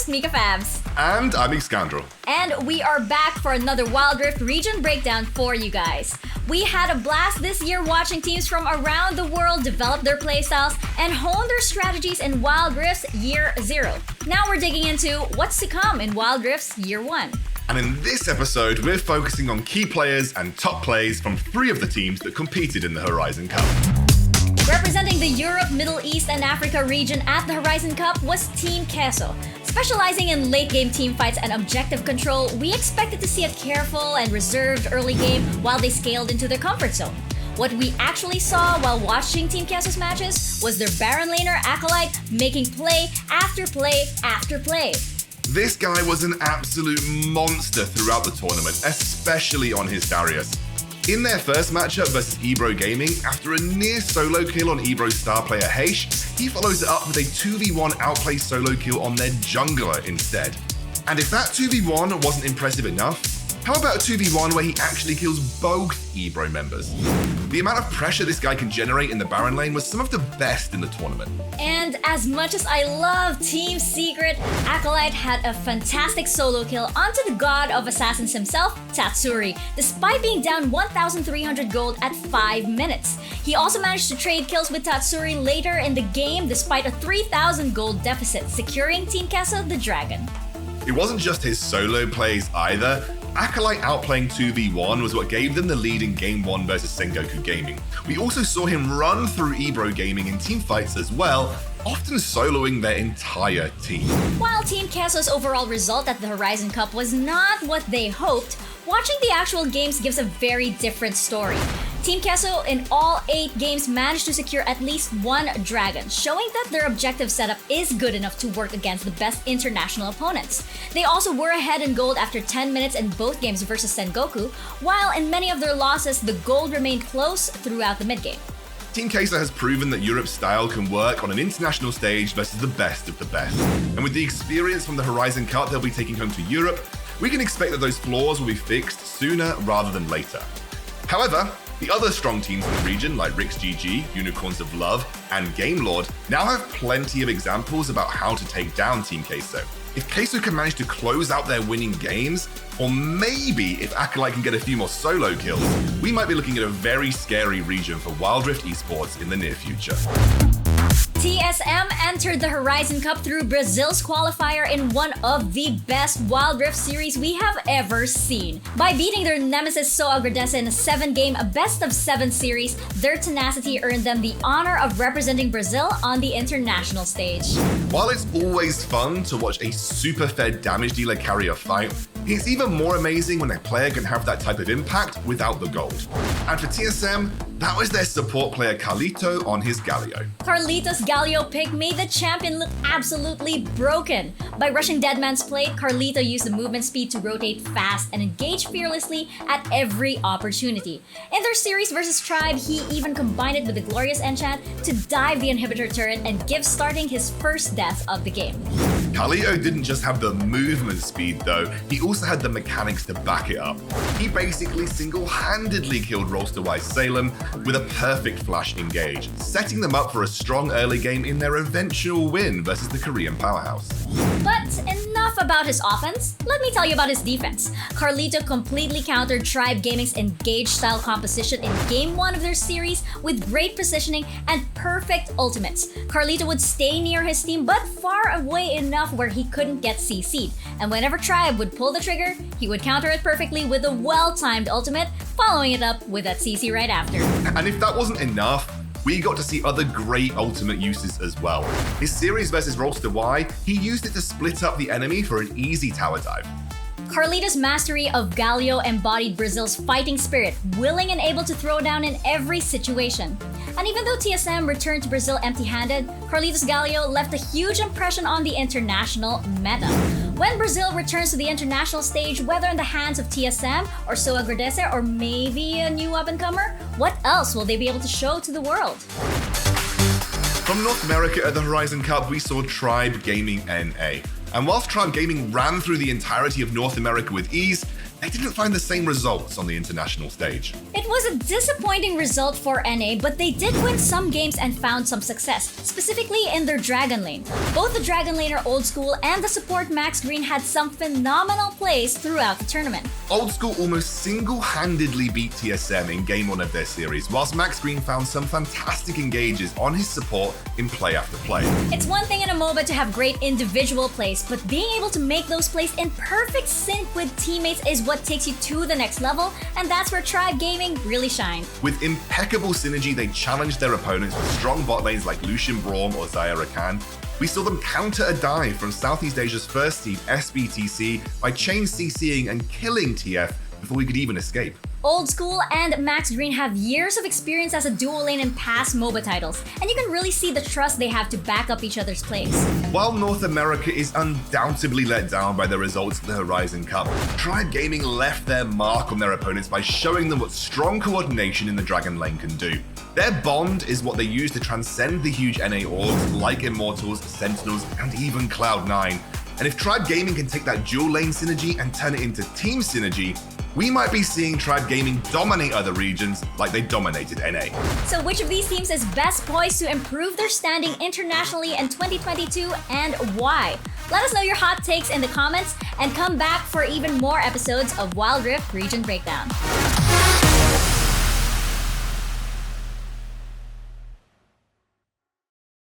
MikaFabs. And I'm Excoundrel. And we are back for another Wild Rift region breakdown for you guys. We had a blast this year watching teams from around the world develop their playstyles and hone their strategies in Wild Rift's Year 0. Now we're digging into what's to come in Wild Rift's Year 1. And in this episode, we're focusing on key players and top plays from 3 of the teams that competed in the Horizon Cup. Representing the Europe, Middle East, and Africa region at the Horizon Cup was Team Queso. Specializing in late-game teamfights and objective control, we expected to see a careful and reserved early game while they scaled into their comfort zone. What we actually saw while watching Team Queso's matches was their Baron laner Acolyte making play after play after play. This guy was an absolute monster throughout the tournament, especially on his Darius. In their first matchup versus Ebro Gaming, after a near solo kill on Ebro's star player Heish, he follows it up with a 2v1 outplay solo kill on their jungler instead. And if that 2v1 wasn't impressive enough, how about a 2v1 where he actually kills both Ebro members? The amount of pressure this guy can generate in the Baron lane was some of the best in the tournament. And as much as I love Team Secret, Acolyte had a fantastic solo kill onto the god of assassins himself, Tatsuri, despite being down 1,300 gold at 5 minutes. He also managed to trade kills with Tatsuri later in the game despite a 3,000 gold deficit, securing Team Queso the dragon. It wasn't just his solo plays either. Acolyte outplaying 2v1 was what gave them the lead in Game 1 versus Sengoku Gaming. We also saw him run through Ebro Gaming in teamfights as well, often soloing their entire team. While Team Queso's overall result at the Horizon Cup was not what they hoped, watching the actual games gives a very different story. Team Queso in all 8 games managed to secure at least 1 dragon, showing that their objective setup is good enough to work against the best international opponents. They also were ahead in gold after 10 minutes in both games versus Sengoku, while in many of their losses, the gold remained close throughout the mid-game. Team Queso has proven that Europe's style can work on an international stage versus the best of the best. And with the experience from the Horizon Cup they'll be taking home to Europe, we can expect that those flaws will be fixed sooner rather than later. However, the other strong teams in the region, like Rix GG, Unicorns of Love, and Gamelord, now have plenty of examples about how to take down Team Queso. If Queso can manage to close out their winning games, or maybe if Acolyte can get a few more solo kills, we might be looking at a very scary region for Wild Rift Esports in the near future. TSM entered the Horizon Cup through Brazil's qualifier in one of the best Wild Rift series we have ever seen. By beating their nemesis So Agradece in a 7-game best-of-7 series, their tenacity earned them the honor of representing Brazil on the international stage. While it's always fun to watch a super fed damage dealer carry a fight, it's even more amazing when a player can have that type of impact without the gold. And for TSM, that was their support player Carlito on his Galio. Carlito's Galio pick made the champion look absolutely broken. By rushing Deadman's Plate, Carlito used the movement speed to rotate fast and engage fearlessly at every opportunity. In their series versus Tribe, he even combined it with the Glorious Enchant to dive the inhibitor turret and give starting his first death of the game. Carlito didn't just have the movement speed though, he also had the mechanics to back it up. He basically single-handedly killed Rolsterwise Salem with a perfect flash engage, setting them up for a strong early game in their eventual win versus the Korean powerhouse. But enough about his offense, let me tell you about his defense. Carlito completely countered Tribe Gaming's engage-style composition in Game 1 of their series with great positioning and perfect ultimates. Carlito would stay near his team but far away enough where he couldn't get CC'd, and whenever Tribe would pull the trigger, he would counter it perfectly with a well-timed ultimate, following it up with that CC right after. And if that wasn't enough, we got to see other great ultimate uses as well. His series versus Rolster Y, he used it to split up the enemy for an easy tower dive. Carlito's mastery of Galio embodied Brazil's fighting spirit, willing and able to throw down in every situation. And even though TSM returned to Brazil empty-handed, Carlito's Galio left a huge impression on the international meta. When Brazil returns to the international stage, whether in the hands of TSM or So Agradece or maybe a new up-and-comer, what else will they be able to show to the world? From North America at the Horizon Cup, we saw Tribe Gaming NA. And whilst Tribe Gaming ran through the entirety of North America with ease, they didn't find the same results on the international stage. It was a disappointing result for NA, but they did win some games and found some success, specifically in their Dragon Lane. Both the Dragon Laner Old School and the support Max Green had some phenomenal plays throughout the tournament. Old School almost single-handedly beat TSM in game 1 of their series, whilst Max Green found some fantastic engages on his support in play after play. It's one thing in a MOBA to have great individual plays, but being able to make those plays in perfect sync with teammates is what takes you to the next level, and that's where Tribe Gaming really shined. With impeccable synergy, they challenged their opponents with strong bot lanes like Lucian Braum or Zaya Rakan. We saw them counter a dive from Southeast Asia's first team, SBTC, by chain CCing and killing TF before we could even escape. Old School and Max Green have years of experience as a dual lane in past MOBA titles, and you can really see the trust they have to back up each other's plays. While North America is undoubtedly let down by the results of the Horizon Cup, Tribe Gaming left their mark on their opponents by showing them what strong coordination in the Dragon Lane can do. Their bond is what they use to transcend the huge NA orgs like Immortals, Sentinels, and even Cloud9. And if Tribe Gaming can take that dual lane synergy and turn it into team synergy, we might be seeing Tribe Gaming dominate other regions like they dominated NA. So which of these teams is best poised to improve their standing internationally in 2022 and why? Let us know your hot takes in the comments and come back for even more episodes of Wild Rift Region Breakdown.